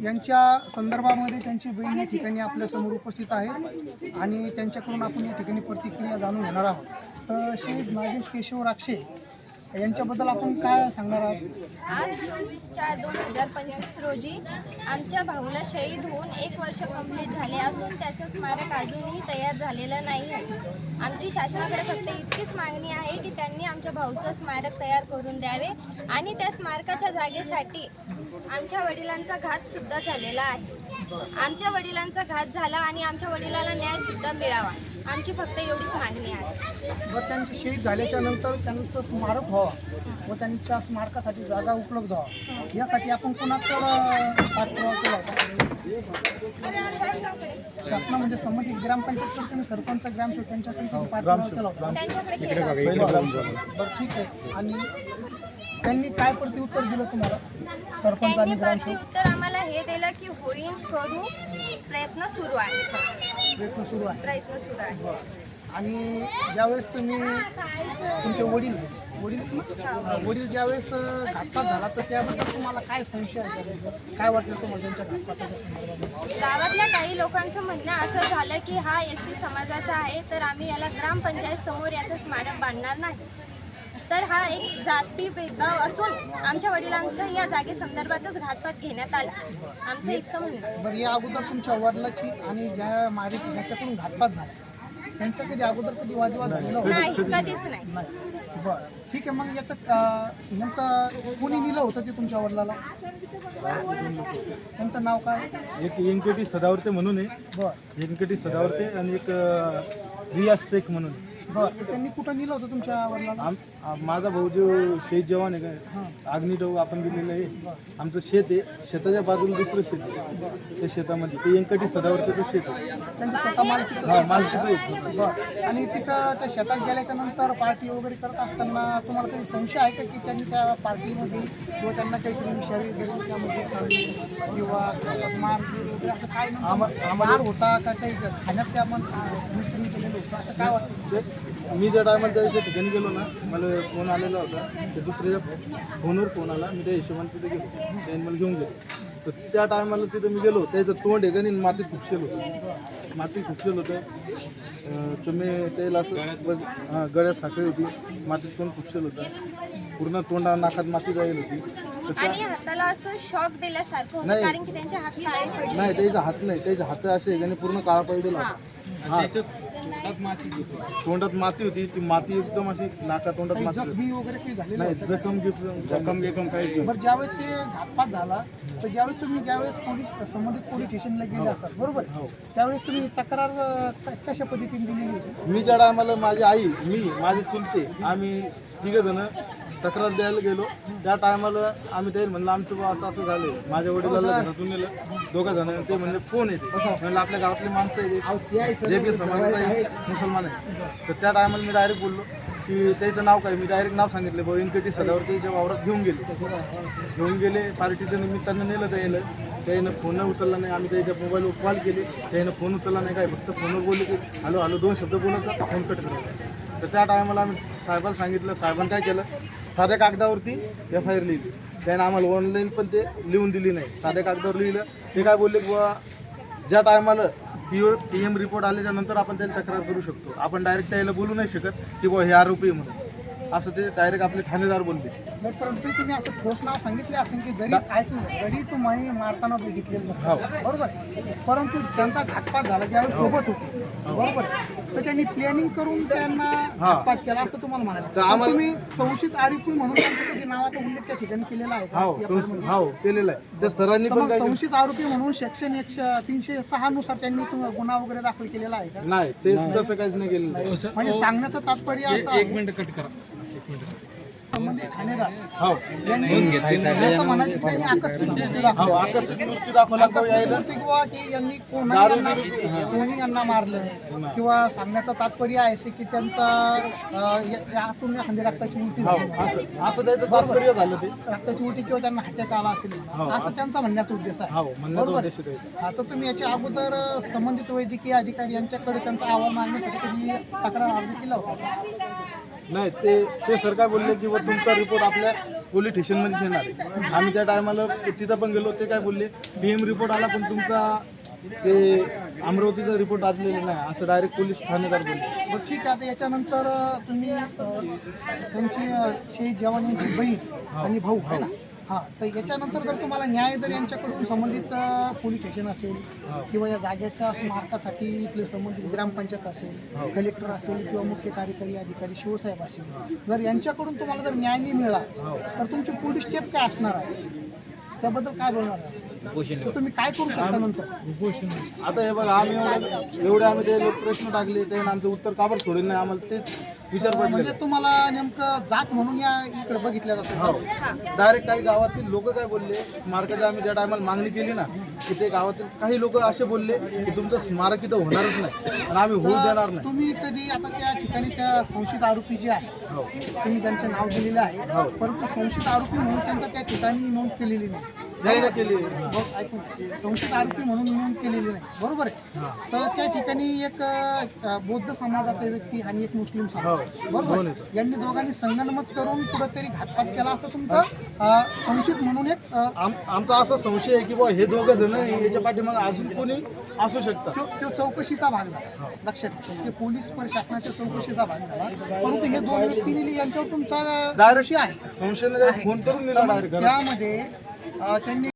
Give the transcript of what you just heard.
यांच्या संदर्भामध्ये त्यांची बहीण या ठिकाणी आपल्यासमोर उपस्थित आहे आणि त्यांच्याकडून आपण या ठिकाणी प्रतिक्रिया जाणून घेणार आहोत. तर शहीद नागेश केशव राक्षे यांच्याबद्दल आपण काय सांगणार आहात? आज 24/4/2025 रोजी आमच्या भाऊला शहीद होऊन 1 वर्ष कंप्लीट झाले असून त्याचं स्मारक अजूनही तयार झालेलं नाही आहे. आमची शासनाकडे फक्त इतकीच मागणी आहे की त्यांनी आमच्या भाऊचं स्मारक तयार करून द्यावे आणि त्या स्मारकाच्या जागेसाठी आमच्या वडिलांचा घातसुद्धा झालेला आहे. आमच्या वडिलांचा घात झाला आणि आमच्या वडिलांना न्यायसुद्धा मिळावा. आमची फक्त एवढीच मागणी आहे. व त्यांचे शहीद झाल्याच्या नंतर त्यांचं स्मारक व्हावं व त्यांच्या स्मारकासाठी जागा उपलब्ध व्हावा यासाठी आपण कोणाकडं पाठपुरावा केला होता? शासना म्हणजे संबंधित ग्रामपंचायत तुम्ही सरपंच ग्रामसेवक त्यांच्याकडे पाठपुरावा केला होता? त्यांच्याकडे केलं. बरं ठीक आहे. आणि त्यांनी काय प्रत्युत्तर दिलं तुम्हाला सरपंच आणि त्यांनी ग्रामसेवक? उत्तर आम्हाला हे दिलं की होईल करू, प्रयत्न सुरू आहे. प्रयत्न सुरू आहे. प्रयत्न सुरू आहे. आणि ज्यावेळेस तुम्ही तुमचे वडील ज्यावेळेस घातपात झाला तर त्याबद्दल तुम्हाला काय संशय आहे? काय वाटलं तुम्हाला त्यांच्या घातपाताच्या संदर्भात? गावातल्या काही लोकांचं म्हणणं असं झालं की हा SC समाजाचा आहे तर आम्ही याला ग्रामपंचायत समोर याचं स्मारक बांधणार नाही. तर हा एक जाती भेदभाव असून आमच्या वडिलांचं या जागेसंदर्भातच घातपात घेण्यात आला. आमचं इतकं म्हणणं आहे. बरं, या अगोदर तुमच्या वडिलाची आणि ज्या ज्याच्याकडून घातपात झाला त्यांच्या कधी अगोदर कधी वादविवाद झालेला होता? नाही, कधीच नाही. बरं ठीक आहे. मग याचं नेमकं कोणी दिलं होतं ते तुमच्या वडिलाला? त्यांचं नाव काय? एक व्यंकटी सदावर्ते म्हणून आहे. बरं व्यंकटी सदावर्ते आणि एक रियाज शेख म्हणून. बरं, तर त्यांनी कुठं नेलं होतं तुमच्या वडिलाला? माझा भाऊ जो शहीद जवान आहे काय अग्निडव आपण दिलेलं आहे. आमचं शेत आहे, शेताच्या बाजूला दुसरं शेत आहे. त्या शेतामध्ये ते व्यंकटी सदावर्तेचं शेत आहे. त्यांचं स्वतः मालकीचं? हा, मालकीचं आहे. बरं. आणि तिथं त्या शेतात गेल्याच्या नंतर पार्टी वगैरे करत असताना तुम्हाला काही संशय आहे का की त्यांनी त्या पार्टीमध्ये किंवा त्यांना काहीतरी विषारी वगैरे त्यामध्ये खाल्ली किंवा मार वगैरे असं काय मार होता का काही खाण्यात त्या मिश्रण केलेलं होतं असं काय वाटतं? मी ज्या टायमाला त्या ठिकाणी गेलो ना मला फोन आलेला होता. ते दुसऱ्याच्या फोनवर फोन आला. मी त्या हिशोबाने तिथे गेलो. त्यांनी मला घेऊन गेलो. तर त्या टायमाला तिथं मी गेलो. त्याचं तोंड आहे का नाही मातीत खुपशेल होतं. मातीत खुपशेल होतं. तुम्ही त्याला असं गळ्यात साखळी होती. मातीत पण खुपशेल होतं. पूर्ण तोंडा नाकात माती जाईल होती. आणि हाताला असं शॉक दिल्यासारखं होतं नाही. कारण की त्यांच्या हात काळे पडले. नाही त्याचा हात नाही. त्याचे हात असे आहे आणि पूर्ण काळा पडलेला होता. हा, तोंडात माती होती. ती माती एकदम अशी नाका तोंडात काही माती होती. जखमी वगैरे काही झालेलं नाही होतं? जखम काही बरं, ज्यावेळेस ते घातपात झाला तर ज्यावेळेस पोलीस संबंधित पोलीस स्टेशनला गेले असाल बरोबर? त्यावेळेस तुम्ही तक्रार कशा पद्धतीने दिलेली होती? मी ज्या टायमाला माझी आई माझे चुलते आम्ही तिघ जण तक्रार द्यायला गेलो. त्या टायमाला आम्ही ते म्हणलं आमचं बा असं असं झालं. माझ्या वडिलांना घरातून नेलं. दोघं जण ते म्हणले फोन येते म्हणलं आपल्या गावातले माणसं आहे जे बी समाजाला आहे मुसलमान आहे. तर त्या टायमाला मी डायरेक्ट बोललो की त्याचं नाव काय. मी डायरेक्ट नाव सांगितलं भाऊ व्यंकटी सदावर्तेच्या वावरात घेऊन गेले. पार्टीच्या निमित्तानं नेलं त्यानं फोन उचलला नाही. आम्ही त्याच्या मोबाईलवर कॉल केले. त्यानं फोन उचलला नाही. काय फक्त फोनवर बोलले की हॅलो हॅलो 2 शब्द बोलत जा फोन कट करायला. तर त्या टायमाला आम्ही साहेबांना सांगितलं. साहेबांनी काय केलं साध्या कागदावरती FIR लिहिली. त्यानं आम्हाला ऑनलाईन पण ते लिहून दिली नाही. साध्या कागदावर लिहिलं. ते काय बोलले की बुवा ज्या टायमाला PM रिपोर्ट आल्याच्या नंतर आपण त्याला तक्रार करू शकतो. आपण डायरेक्ट त्याला बोलू नाही शकत की बुवा हे आरोपी आहे म्हणून. असं ते डायरेक्ट आपले ठाणेदार बोलले. नाही, परंतु तुम्ही असं ठोस नाव सांगितले असेल की जरी तुम्ही मारताना बघितलेलं नसेल बरोबर, परंतु त्यांचा घातपात झाला ज्यावेळी सोबत होते बरोबर, तर त्यांनी प्लॅनिंग करून त्यांना घातपात केला असं तुम्हाला म्हणायचं. तुम्ही संशयित आरोपी म्हणून त्यांच्या नावाचा उल्लेख त्या ठिकाणी केलेला आहे का? हो केलेला आहे. त्या सरांनी तर पण मग काय संशयित आरोपी म्हणून सेक्शन 306 नुसार त्यांनी गुन्हा वगैरे दाखल केलेला आहे का? नाही ते तसं काहीच नाही केलेलं. म्हणजे सांगण्याचं तात्पर्य असं आहे संबंधित ठाणेदार यांनी असं म्हणायचं की त्यांनी आकस्मिक मृत्यू दाखवला. आकस्मिक मृत्यू दाखवला तो यायला आकस्मिक किंवा की यांनी कोणी यांना मारलं किंवा सांगण्याचं तात्पर्य आहे की त्यांचा आतून एखादी रक्ताची उलटी झाली, असं त्याचं तात्पर्य झालं ते. रक्ताची उलटी किंवा त्यांना अटॅक आला असेल असं त्यांचा म्हणण्याचा उद्देश आहे बरोबर. आता तुम्ही याच्या अगोदर संबंधित वैद्यकीय अधिकारी यांच्याकडे त्यांचा अहवाल मागण्यासाठी कधी तक्रार अर्ज केला होता? नाही ते सर काय बोलले की तुमचा रिपोर्ट आपल्या पोलीस स्टेशनमध्येच येणार आहे. आम्ही त्या टायमाला तिथं पण गेलो. ते काय बोलले PM रिपोर्ट आला पण तुमचा ते अमरावतीचा रिपोर्ट आलेला नाही असं डायरेक्ट पोलीस ठाणेदार बोलले. बरं ठीक आहे. आता याच्यानंतर तुम्ही त्यांची शहीद जवान यांची बहीण आणि भाऊ आहे ना, हां, तर याच्यानंतर जर तुम्हाला न्याय जर यांच्याकडून संबंधित पोलीस स्टेशन असेल किंवा या जागेच्या स्मारकासाठी इथले संबंधित ग्रामपंचायत असेल, कलेक्टर असेल किंवा मुख्य कार्यकारी अधिकारी शिवसाहेब असेल, जर यांच्याकडून तुम्हाला जर न्याय नाही मिळाला तर तुमची पुढील स्टेप काय असणार आहे त्याबद्दल काय बोलणार आहे? तर तुम्ही काय करू शकता नंतर? आता हे बघा आम्ही एवढे आम्ही ते लोक प्रश्न टाकले ते आमचं उत्तर काबर सोडलं नाही आम्हाला तेच विचार पडले. म्हणजे तुम्हाला नेमकं जात म्हणून या इकडे बघितलं जातं. हो डायरेक्ट काही गावातील लोक काय बोलले स्मारकाची आम्ही ज्या टायमाला मागणी केली ना की ते गावातील काही लोक असे बोलले की तुमचं स्मारक इथं होणारच नाही आणि आम्ही होऊ देणार नाही. तुम्ही कधी आता त्या ठिकाणी त्या संशयित आरोपी जे आहे हो तुम्ही त्यांचं नाव दिलेलं आहे, परंतु संशयित आरोपी म्हणून त्यांचं त्या ठिकाणी नोंद केलेली नाही. नाही केली. ऐकून संशयित आरोपी म्हणून नोंद केलेली नाही, बरोबर आहे. तर त्या ठिकाणी एक बौद्ध समाजाचा व्यक्ती आणि एक मुस्लिम समाज, बरोबर, यांनी दोघांनी संगनमत करून कुठेतरी घातपात केला असं तुमचं संशयित म्हणून एक आमचा असा संशय आहे की बुवा हे दोघं जण याच्या पाठीमागे अजून कोणी असू शकतात. तो चौकशीचा भाग झाला. लक्षात घ्या, ते पोलीस प्रशासनाच्या चौकशीचा भाग झाला, परंतु हे दोन व्यक्तींनी यांच्यावर तुमचा संशय आहे. संशय फोन करून दिला डायरेक्ट त्यामध्ये त्यांनी